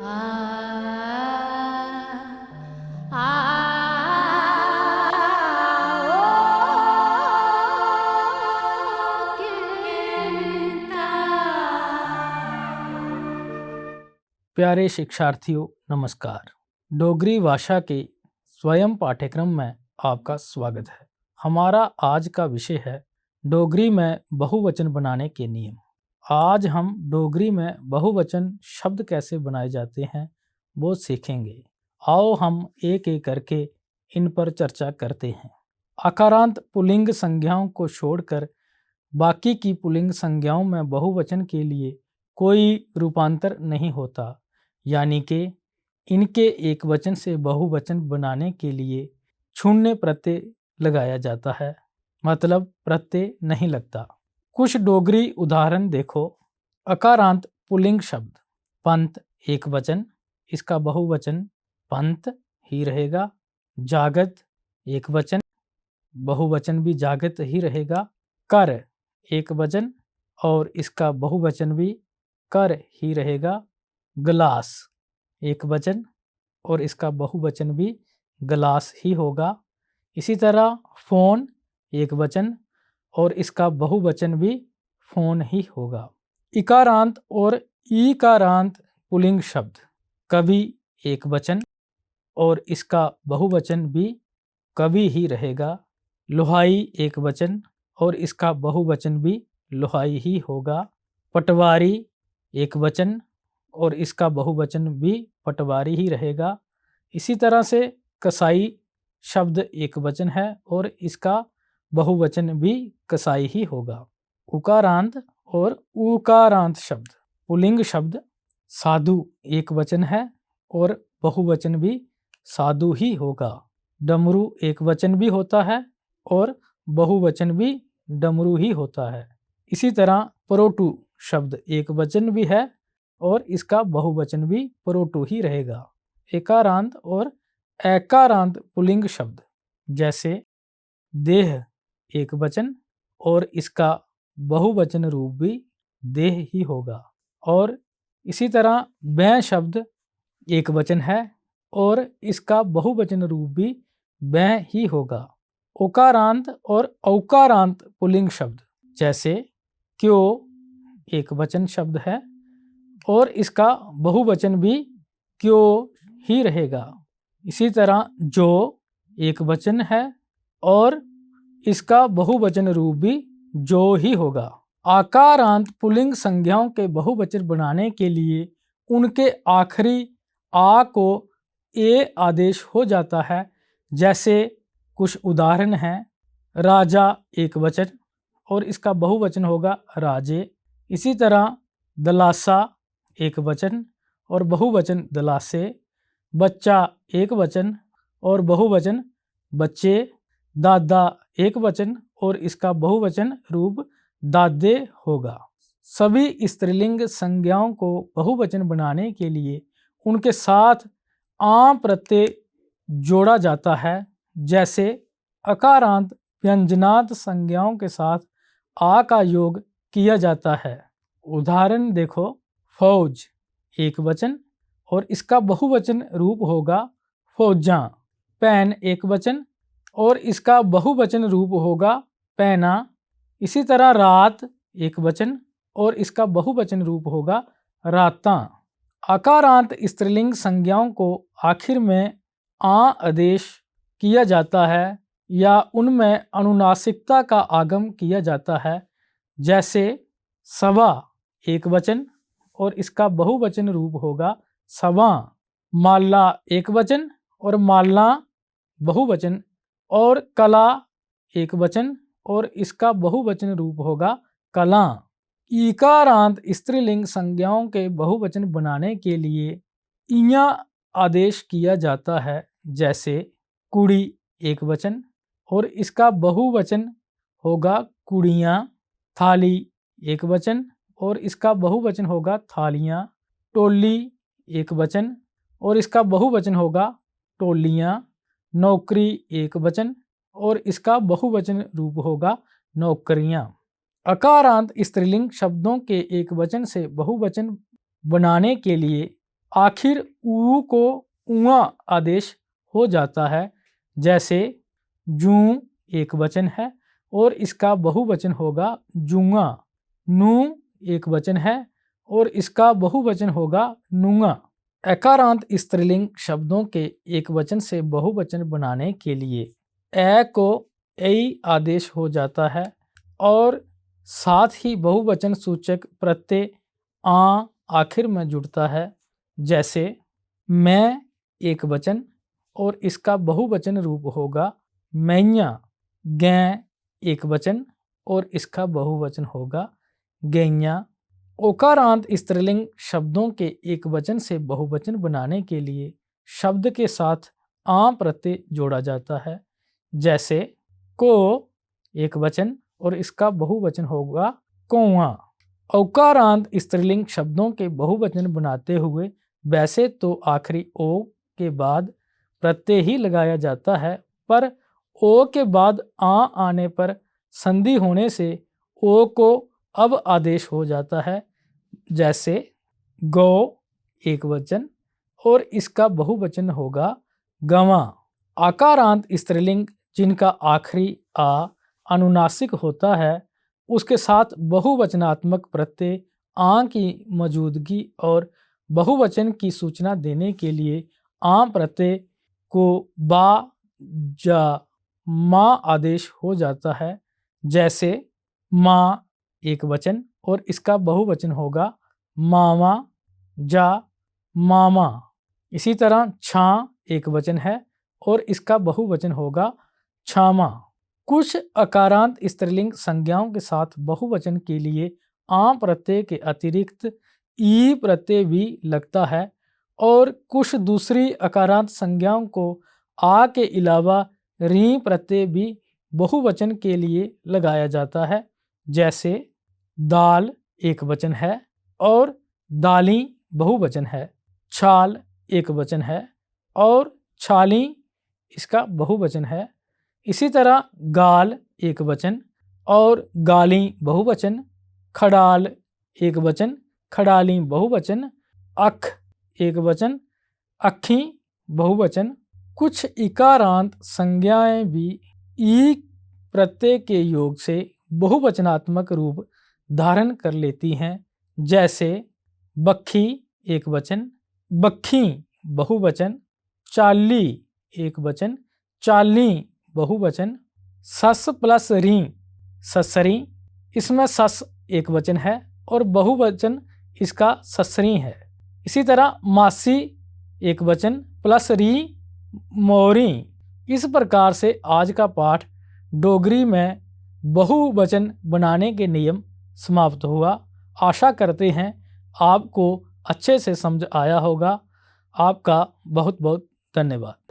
आ आ ओ कीर्ता। प्यारे शिक्षार्थियों नमस्कार। डोगरी भाषा के स्वयं पाठ्यक्रम में आपका स्वागत है। हमारा आज का विषय है डोगरी में बहुवचन बनाने के नियम। आज हम डोगरी में बहुवचन शब्द कैसे बनाए जाते हैं वो सीखेंगे। आओ हम एक एक करके इन पर चर्चा करते हैं। आकारांत पुल्लिंग संज्ञाओं को छोड़कर बाकी की पुल्लिंग संज्ञाओं में बहुवचन के लिए कोई रूपांतर नहीं होता, यानी कि इनके एक वचन से बहुवचन बनाने के लिए शून्य प्रत्यय लगाया जाता है, मतलब प्रत्यय नहीं लगता। कुछ डोगरी उदाहरण देखो। अकारांत पुल्लिंग शब्द पंत एक वचन, इसका बहुवचन पंत ही रहेगा। जागत एक वचन, बहुवचन भी जागत ही रहेगा। कर एक वचन और इसका बहुवचन भी कर ही रहेगा। गिलास एक वचन और इसका बहुवचन भी गिलास ही होगा। इसी तरह फ़ोन एक वचन और इसका बहुवचन भी फ़ोन ही होगा। इकारांत और ईकारांत पुल्लिंग शब्द कवि एक वचन और इसका बहुवचन भी कवि ही रहेगा। लोहाई एक वचन और इसका बहुवचन भी लोहाई ही होगा। पटवारी एक वचन और इसका बहुवचन भी पटवारी ही रहेगा। इसी तरह से कसाई शब्द एक वचन है और इसका बहुवचन भी कसाई ही होगा। उकारांत और ऊकारांत शब्द पुल्लिंग शब्द साधु एक वचन है और बहुवचन भी साधु ही होगा। डमरू एक वचन भी होता है और बहुवचन भी डमरू ही होता है। इसी तरह परोटू शब्द एक वचन भी है और इसका बहुवचन भी परोटू ही रहेगा। एकारांत और एकारांत पुल्लिंग शब्द जैसे देह एक वचन और इसका बहुवचन रूप भी देह ही होगा। और इसी तरह बैं शब्द एक वचन है और इसका बहुवचन रूप भी बैं ही होगा। ओकारांत और औकारांत पुल्लिंग शब्द जैसे क्यों एक वचन शब्द है और इसका बहुवचन भी क्यों ही रहेगा। इसी तरह जो एक वचन है और इसका बहुवचन रूप भी जो ही होगा। आकारांत पुल्लिंग संज्ञाओं के बहुवचन बनाने के लिए उनके आखिरी आ को ए आदेश हो जाता है। जैसे कुछ उदाहरण हैं। राजा एक वचन और इसका बहुवचन होगा राजे। इसी तरह दलासा एक वचन और बहुवचन दलासे। बच्चा एक वचन और बहुवचन बच्चे। दादा एक वचन और इसका बहुवचन रूप दादे होगा। सभी स्त्रीलिंग संज्ञाओं को बहुवचन बनाने के लिए उनके साथ आ प्रत्यय जोड़ा जाता है। जैसे अकारांत व्यंजनात् संज्ञाओं के साथ आ का योग किया जाता है। उदाहरण देखो। फौज एक वचन और इसका बहुवचन रूप होगा फौजां। पैन एक वचन और इसका बहुवचन रूप होगा पैना। इसी तरह रात एक वचन और इसका बहुवचन रूप होगा रातां। आकारांत स्त्रीलिंग संज्ञाओं को आखिर में आ आदेश किया जाता है या उनमें अनुनासिकता का आगम किया जाता है। जैसे सवा एक वचन और इसका बहुवचन रूप होगा सवां। माला एक वचन और माला बहुवचन। और कला एक वचन और इसका बहुवचन रूप होगा कलां। ईकारांत स्त्रीलिंग संज्ञाओं के बहुवचन बनाने के लिए इया आदेश किया जाता है। जैसे कुड़ी एक वचन और इसका बहुवचन होगा कुड़ियाँ। थाली एक वचन और इसका बहुवचन होगा थालियाँ। टोली एक वचन और इसका बहुवचन होगा टोलियाँ। नौकरी एक वचन और इसका बहुवचन रूप होगा नौकरियाँ। अकारांत स्त्रीलिंग शब्दों के एक वचन से बहुवचन बनाने के लिए आखिर ऊ को उआ आदेश हो जाता है। जैसे जूं एक वचन है और इसका बहुवचन होगा जुआ। नू एक वचन है और इसका बहुवचन होगा नुआ। एकारांत स्त्रीलिंग शब्दों के एक वचन से बहुवचन बनाने के लिए ए को ऐ आदेश हो जाता है और साथ ही बहुवचन सूचक प्रत्यय आ आखिर में जुड़ता है। जैसे मैं एक वचन और इसका बहुवचन रूप होगा मैया। गै एक वचन और इसका बहुवचन होगा गैया। ओकारांत स्त्रीलिंग शब्दों के एक वचन से बहुवचन बनाने के लिए शब्द के साथ आ प्रत्यय जोड़ा जाता है। जैसे को एक वचन और इसका बहुवचन होगा कौआ। औकारांत स्त्रीलिंग शब्दों के बहुवचन बनाते हुए वैसे तो आखिरी ओ के बाद प्रत्यय ही लगाया जाता है, पर ओ के बाद आ आने पर संधि होने से ओ को अब आदेश हो जाता है। जैसे गौ एक वचन और इसका बहुवचन होगा गवां। आकारांत स्त्रीलिंग जिनका आखिरी आ अनुनासिक होता है उसके साथ बहुवचनात्मक प्रत्यय आ की मौजूदगी और बहुवचन की सूचना देने के लिए आ प्रत्यय को बा जा माँ आदेश हो जाता है। जैसे माँ एक वचन और इसका बहुवचन होगा मामा जा मामा। इसी तरह छाँ एक वचन है और इसका बहुवचन होगा छामा। कुछ अकारांत स्त्रीलिंग संज्ञाओं के साथ बहुवचन के लिए आ प्रत्यय के अतिरिक्त ई प्रत्यय भी लगता है और कुछ दूसरी अकारांत संज्ञाओं को आ के अलावा री प्रत्यय भी बहुवचन के लिए लगाया जाता है। जैसे दाल एक वचन है और दाली बहुवचन है। छाल एक वचन है और छाली इसका बहुवचन है। इसी तरह गाल एक वचन और गाली बहुवचन। खडाल एक वचन, खडाली बहुवचन। अख एक वचन, अखी बहुवचन। कुछ इकारांत संज्ञाएं भी ई प्रत्यय के योग से बहुवचनात्मक रूप धारण कर लेती हैं। जैसे बखी एक वचन, बखी बहुवचन। चाली एक वचन, चाली बहुवचन। सस प्लस री ससरी, इसमें सस एक वचन है और बहुवचन इसका ससरी है। इसी तरह मासी एक वचन प्लस री मोरी। इस प्रकार से आज का पाठ डोगरी में बहुवचन बनाने के नियम समाप्त हुआ। आशा करते हैं आपको अच्छे से समझ आया होगा। आपका बहुत बहुत धन्यवाद।